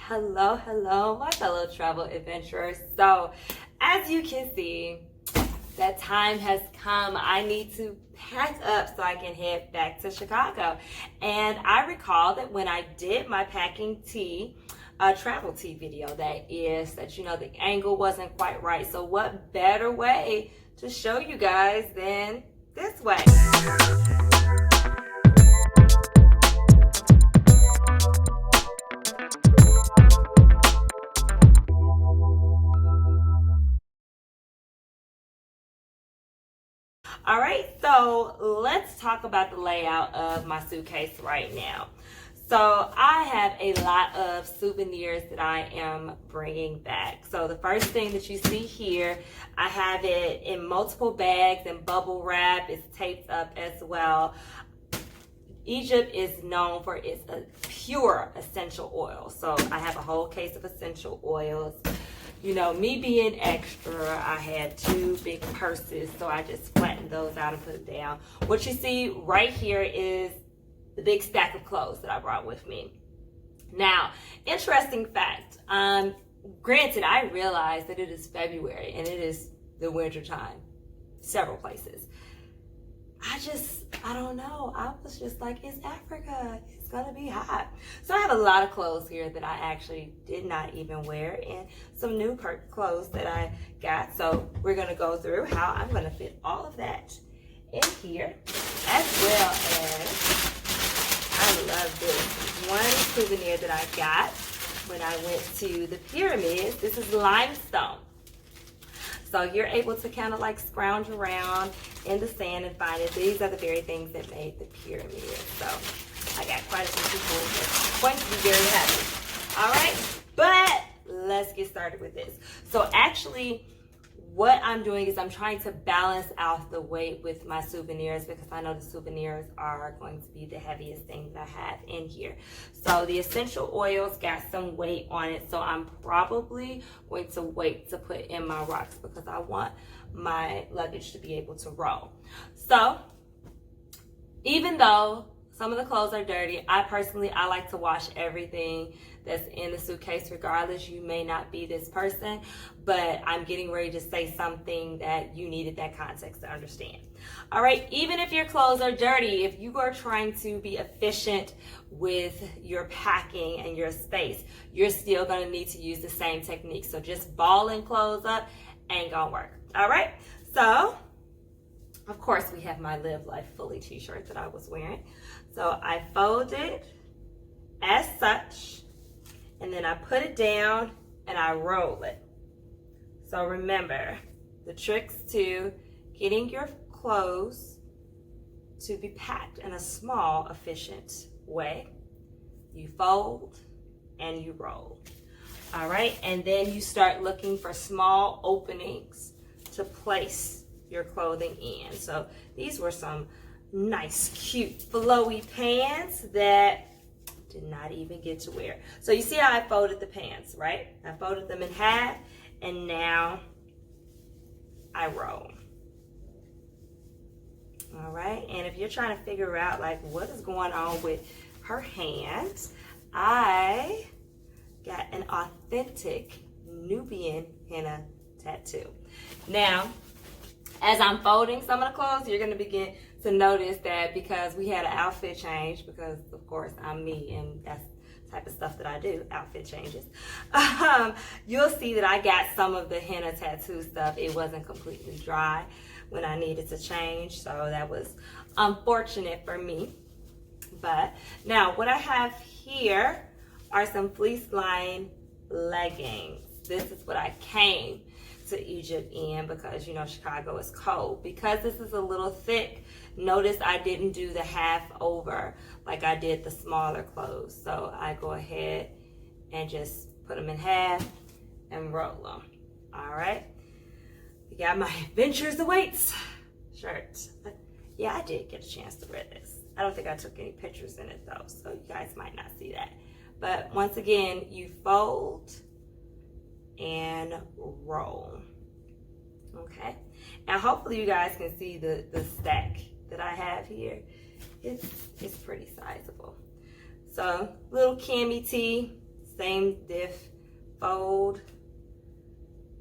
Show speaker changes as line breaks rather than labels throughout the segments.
Hello, my fellow travel adventurers. So, as you can see, that time has come. I need to pack up so I can head back to Chicago. And I recall that when I did my packing tea, travel tea video, that the angle wasn't quite right. So what better way to show you guys than this way? All right, so let's talk about the layout of my suitcase right now. So I have a lot of souvenirs that I am bringing back. So the first thing that you see here, I have it in multiple bags and bubble wrap. It's taped up as well. Egypt is known for its pure essential oil. So I have a whole case of essential oils. You know, me being extra, I had two big purses, so I just flattened those out and put it down. What you see right here is the big stack of clothes that I brought with me. Now, interesting fact, granted, I realize that it is February and it is the winter time, several places. I don't know. I was just like, it's Africa. It's going to be hot. So I have a lot of clothes here that I actually did not even wear and some new clothes that I got. So we're going to go through how I'm going to fit all of that in here, as well as, I love this one souvenir that I got when I went to the pyramids. This is limestone. So you're able to kind of like scrounge around in the sand and find it. These are the very things that made the pyramids. So I got quite a few people that's going to be very happy. All right, but let's get started with this. So actually, what I'm doing is I'm trying to balance out the weight with my souvenirs because I know the souvenirs are going to be the heaviest thing that I have in here. So the essential oils got some weight on it, so I'm probably going to wait to put in my rocks because I want my luggage to be able to roll. So even though some of the clothes are dirty, I like to wash everything that's in the suitcase regardless. You may not be this person, but I'm getting ready to say something that you needed that context to understand. All right, even if your clothes are dirty, if you are trying to be efficient with your packing and your space, you're still gonna need to use the same technique. So just balling clothes up ain't gonna work. All right, so of course we have my Live Life Fully t-shirt that I was wearing. So I fold it as such, and then I put it down and I roll it. So remember, the tricks to getting your clothes to be packed in a small, efficient way. You fold and you roll. All right, and then you start looking for small openings to place your clothing in. So these were some nice, cute, flowy pants that did not even get to wear. So you see how I folded the pants, right? I folded them in half, and now I roll. All right, and if you're trying to figure out like what is going on with her hands, I got an authentic Nubian henna tattoo. Now, as I'm folding some of the clothes, you're gonna begin to notice that because we had an outfit change, because of course I'm me and that's the type of stuff that I do, outfit changes. You'll see that I got some of the henna tattoo stuff. It wasn't completely dry when I needed to change, so that was unfortunate for me. But now what I have here are some fleece lined leggings. This is what I came to Egypt in because you know Chicago is cold. Because this is a little thick, notice I didn't do the half over like I did the smaller clothes. So I go ahead and just put them in half and roll them. All right, you got my Adventures Awaits shirt. Yeah, I did get a chance to wear this. I don't think I took any pictures in it though, so you guys might not see that. But once again, you fold and roll. Okay, now hopefully you guys can see the stack that I have here. It's pretty sizable. So little cami tee, same diff, fold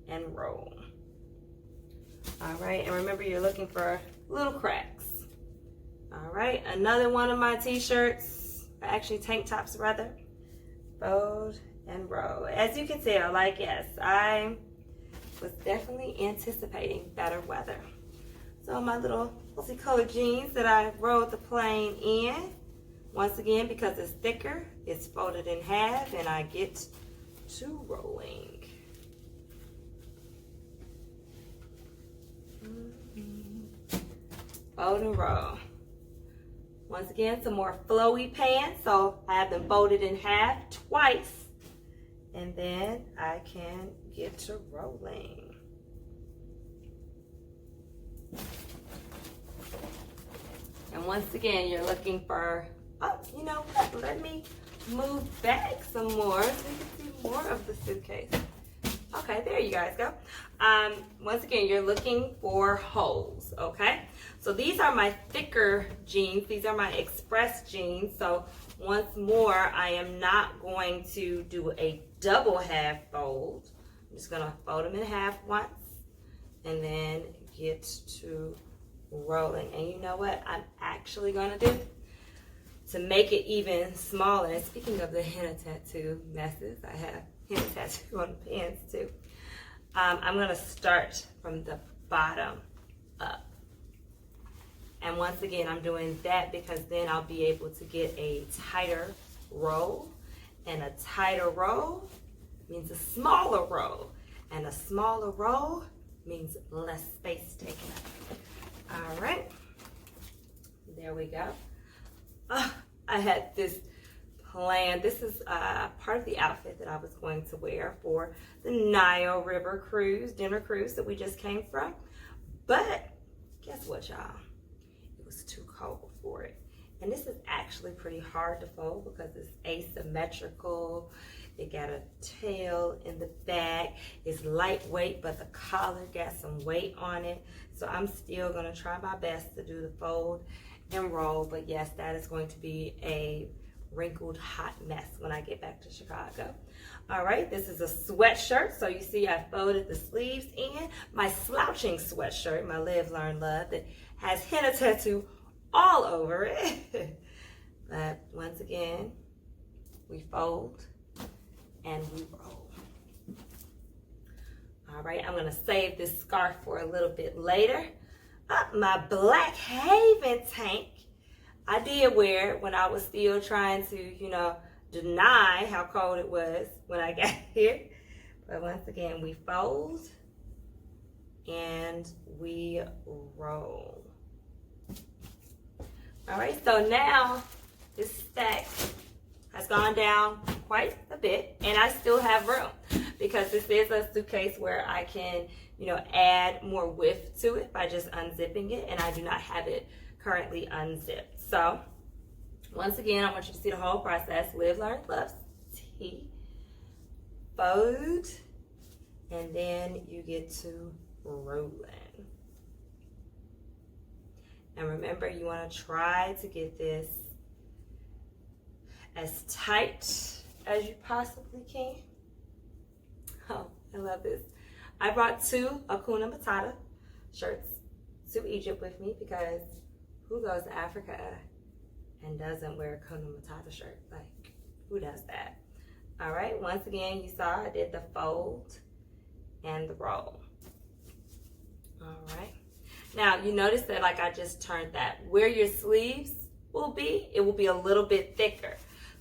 and roll. All right, and remember you're looking for little cracks. All right, another one of my t-shirts, actually tank tops rather, fold and roll. As you can tell, like, yes, I was definitely anticipating better weather. So my little multicolored jeans that I rolled the plain in, once again, because it's thicker, it's folded in half, and I get to rolling. Fold and roll. Once again, some more flowy pants. So I have them folded in half twice, and then I can get to rolling. And once again, you're looking for, oh, you know what? Let me move back some more so you can see more of the suitcase. Okay, there you guys go. Once again, you're looking for holes, okay? So these are my thicker jeans. These are my express jeans. So once more, I am not going to do a double half fold. I'm just gonna fold them in half once and then get to rolling. And you know what I'm actually gonna do to make it even smaller? And speaking of the henna tattoo messes, I have henna tattoo on the pants too. I'm gonna start from the bottom up. And once again, I'm doing that because then I'll be able to get a tighter roll. And a tighter roll means a smaller roll. And a smaller roll means less space taken up. All right, there we go. I had this plan. This is part of the outfit that I was going to wear for the Nile River cruise, dinner cruise that we just came from. But guess what, y'all? It was too cold for it. And this is actually pretty hard to fold because it's asymmetrical. It got a tail in the back. It's lightweight, but the collar got some weight on it. So I'm still gonna try my best to do the fold and roll. But yes, that is going to be a wrinkled hot mess when I get back to Chicago. All right, this is a sweatshirt. So you see I folded the sleeves in. My slouching sweatshirt, my Live, Learn, Love, that has henna tattoo all over it. But once again, we fold and we roll. All right, I'm gonna save this scarf for a little bit later. My Black Haven tank, I did wear it when I was still trying to, you know, deny how cold it was when I got here. But once again, we fold and we roll. All right, so now this stack has gone down quite a bit, and I still have room because this is a suitcase where I can, you know, add more width to it by just unzipping it, and I do not have it currently unzipped. So once again, I want you to see the whole process. Live, Learn, Love, T, fold, and then you get to rolling. And remember, you want to try to get this as tight as you possibly can. Oh, I love this. I brought 2 Hakuna Matata shirts to Egypt with me because who goes to Africa and doesn't wear a Hakuna Matata shirt? Like, who does that? All right, once again, you saw I did the fold and the roll. All right. Now, you notice that like I just turned that. Where your sleeves will be, it will be a little bit thicker.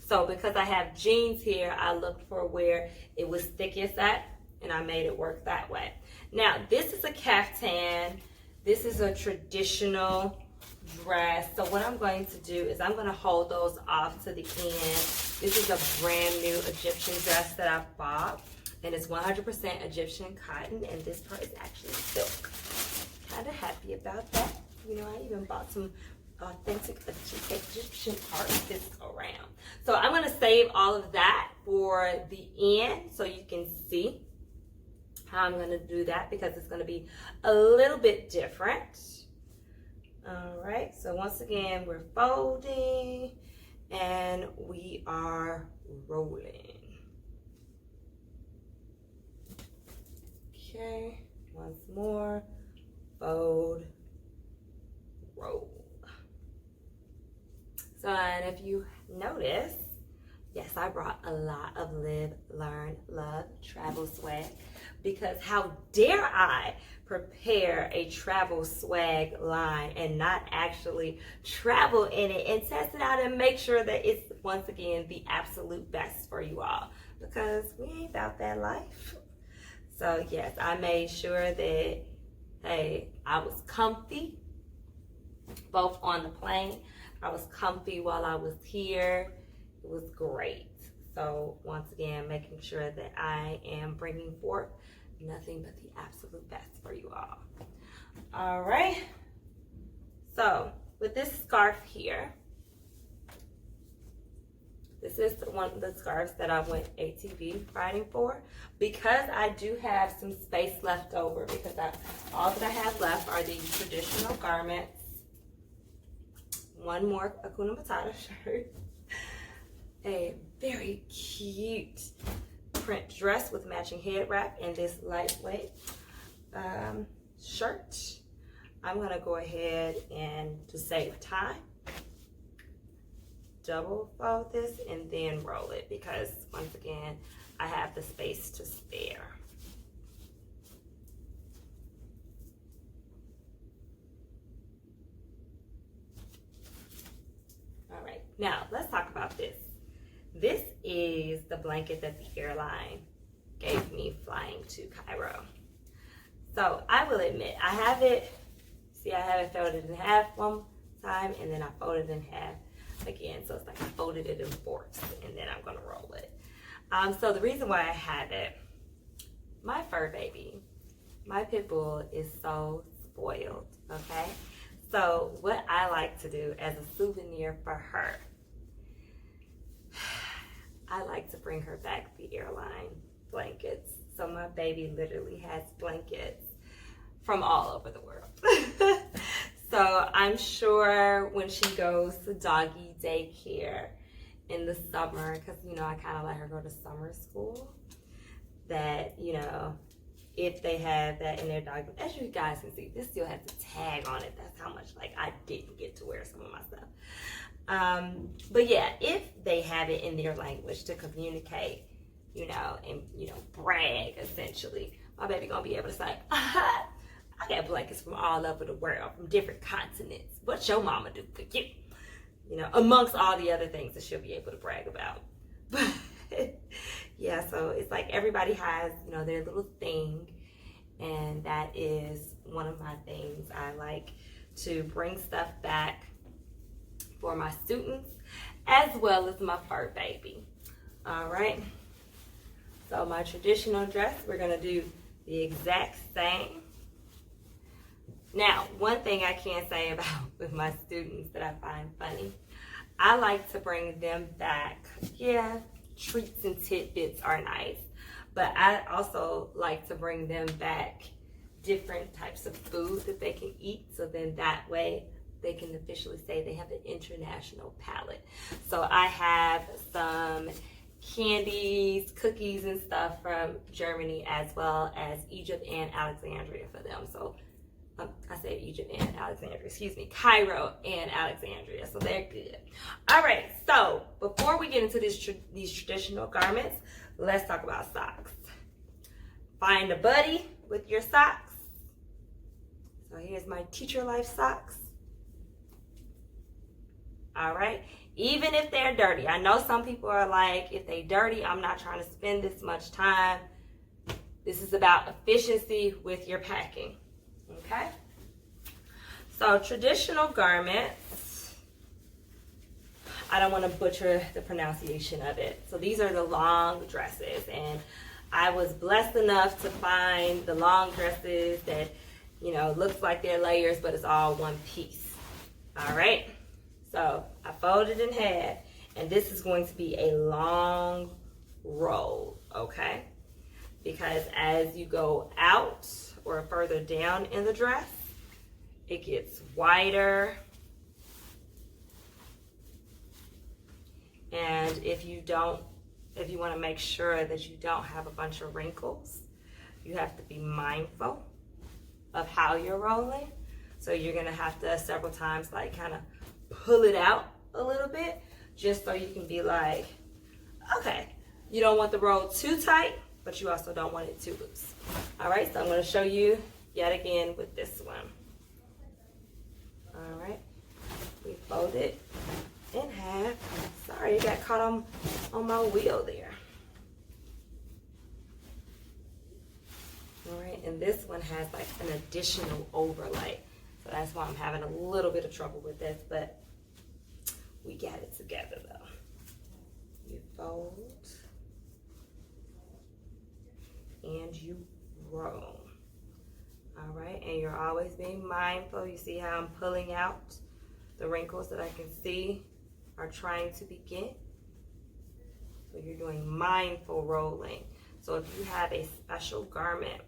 So because I have jeans here, I looked for where it was thickest at, and I made it work that way. Now, this is a caftan. This is a traditional dress. So what I'm going to do is I'm going to hold those off to the end. This is a brand new Egyptian dress that I bought, and it's 100% Egyptian cotton, and this part is actually silk. Kind of happy about that. You know, I even bought some authentic Egyptian art this go around. So I'm going to save all of that for the end so you can see how I'm going to do that because it's going to be a little bit different. All right, so once again, we're folding and we are rolling. more, fold, roll. So, and if you notice, yes, I brought a lot of live, learn, love, travel swag, because how dare I prepare a travel swag line and not actually travel in it and test it out and make sure that it's, once again, the absolute best for you all, because we ain't about that life. So yes, I made sure that, hey, I was comfy, both on the plane. I was comfy while I was here. It was great. So once again, making sure that I am bringing forth nothing but the absolute best for you all. All right. So with this scarf here, this is one of the scarves that I went ATV riding for, because I do have some space left over, because all that I have left are the traditional garments. One more Hakuna Matata shirt, a very cute print dress with matching head wrap, and this lightweight shirt. I'm gonna go ahead and, to save time, double fold this and then roll it, because once again, I have the space to spare. All right, now let's talk about this. This is the blanket that the airline gave me flying to Cairo. So I will admit, I have it folded in half one time, and then I folded in half again. So it's like I folded it in fourths, and then I'm gonna roll it. So the reason why I have it, my fur baby, my pit bull is so spoiled, okay? So what I like to do as a souvenir for her, I like to bring her back the airline blankets. So my baby literally has blankets from all over the world. So I'm sure when she goes to doggy daycare in the summer, because, you know, I kind of let her go to summer school, that, you know, if they have that in their dog, as you guys can see, this still has a tag on it. That's how much, like, I didn't get to wear some of my stuff. But yeah, if they have it in their language to communicate, you know, and, you know, brag, essentially, my baby gonna be able to say, I got blankets from all over the world, from different continents. What your mama do for you? You know, amongst all the other things that she'll be able to brag about. But yeah, so it's like everybody has, you know, their little thing, and that is one of my things. I like to bring stuff back for my students as well as my fur baby. All right, so my traditional dress, we're gonna do the exact same. Now, one thing I can say about with my students that I find funny, I like to bring them back, yeah, treats and tidbits are nice, but I also like to bring them back different types of food that they can eat, so then that way they can officially say they have an international palate. So I have some candies, cookies and stuff from Germany, as well as Egypt and Alexandria for them. So I said Egypt and Alexandria, excuse me, Cairo and Alexandria, so they're good. All right, so before we get into these traditional garments, let's talk about socks. Find a buddy with your socks. So here's my teacher life socks. All right, even if they're dirty. I know some people are like, if they dirty, I'm not trying to spend this much time. This is about efficiency with your packing. Okay, so traditional garments, I don't want to butcher the pronunciation of it. So these are the long dresses, and I was blessed enough to find the long dresses that, you know, looks like they're layers, but it's all one piece. All right, so I folded in half, and this is going to be a long roll, okay? Because as you go out or further down in the dress, it gets wider. And if you want to make sure that you don't have a bunch of wrinkles, you have to be mindful of how you're rolling. So you're gonna have to several times like kind of pull it out a little bit, just so you can be like, okay, you don't want the roll too tight, but you also don't want it too loose. All right, so I'm gonna show you yet again with this one. All right, we fold it in half. Sorry, it got caught on my wheel there. All right, and this one has like an additional overlay. So that's why I'm having a little bit of trouble with this, but we got it together though. You fold and you roll. All right, and you're always being mindful. You see how I'm pulling out the wrinkles that I can see are trying to begin. So you're doing mindful rolling. So if you have a special garment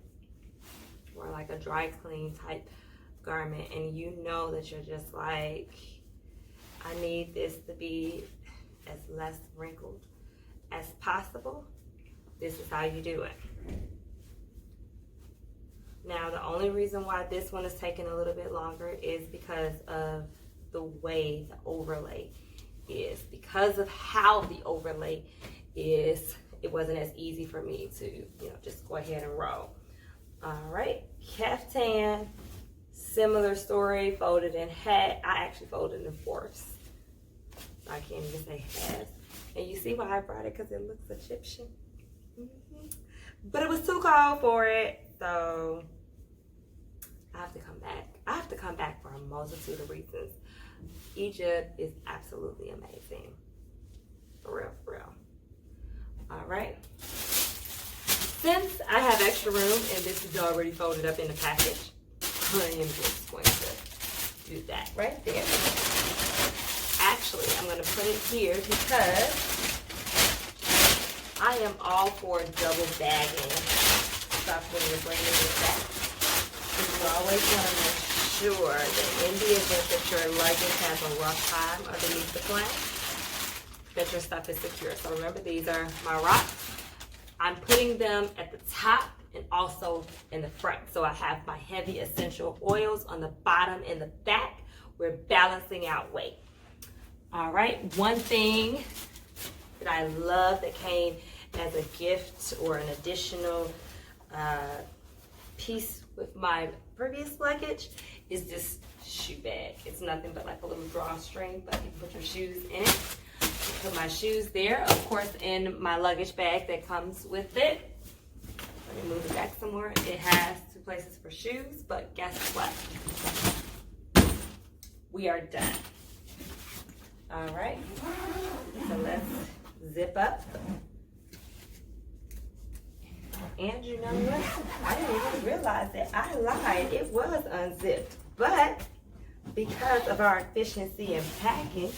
or like a dry clean type garment and you know that you're just like, I need this to be as less wrinkled as possible, this is how you do it. Now, the only reason why this one is taking a little bit longer is because of the way the overlay is. Because of how the overlay is, it wasn't as easy for me to, just go ahead and roll. All right, caftan, similar story, folded in half. I actually folded in fourths. I can't even say halves. And you see why I brought it? Because it looks Egyptian. But it was too cold for it, so I have to come back. I have to come back for a multitude of reasons. Egypt is absolutely amazing. For real, for real. All right. Since I have extra room and this is already folded up in the package, I am just going to do that right there. Actually, I'm going to put it here because I am all for double bagging stuff when you're bringing this back. You always want to make sure that in the event that your luggage has a rough time underneath the plane, that your stuff is secure. So remember, these are my rocks. I'm putting them at the top and also in the front. So I have my heavy essential oils on the bottom and the back. We're balancing out weight. All right, one thing that I love that came as a gift or an additional piece with my previous luggage is this shoe bag. It's nothing but like a little drawstring, but you can put your shoes in it. Put my shoes there, of course, in my luggage bag that comes with it. Let me move it back some more. It has 2 places for shoes, but guess what? We are done. All right, so let's zip up. And you know what? I didn't even realize that I lied. It was unzipped, but because of our efficiency in packing,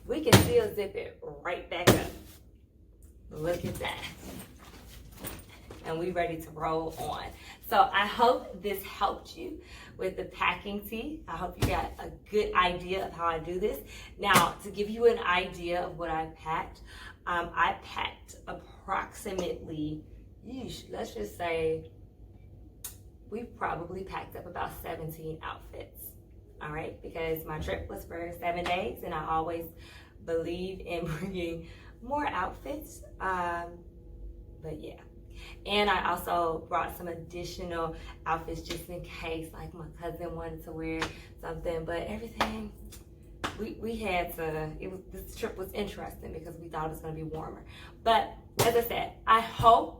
we can still zip it right back up. Look at that. And we ready to roll on. So I hope this helped you with the packing tea. I hope you got a good idea of how I do this. Now, to give you an idea of what I packed approximately, let's just say, we probably packed up about 17 outfits. All right, because my trip was for 7 days and I always believe in bringing more outfits. But yeah. And I also brought some additional outfits just in case, like my cousin wanted to wear something, but everything, we had to, this trip was interesting because we thought it was going to be warmer. But as I said, I hope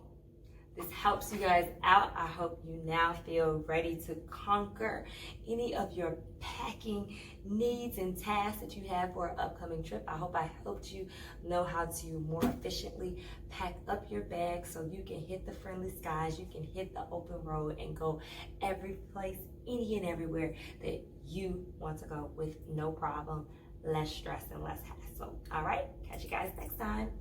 this helps you guys out. I hope you now feel ready to conquer any of your packing needs and tasks that you have for an upcoming trip. I hope I helped you know how to more efficiently pack up your bag so you can hit the friendly skies, you can hit the open road and go every place, any and everywhere that you want to go with no problem, less stress and less hassle. All right, catch you guys next time.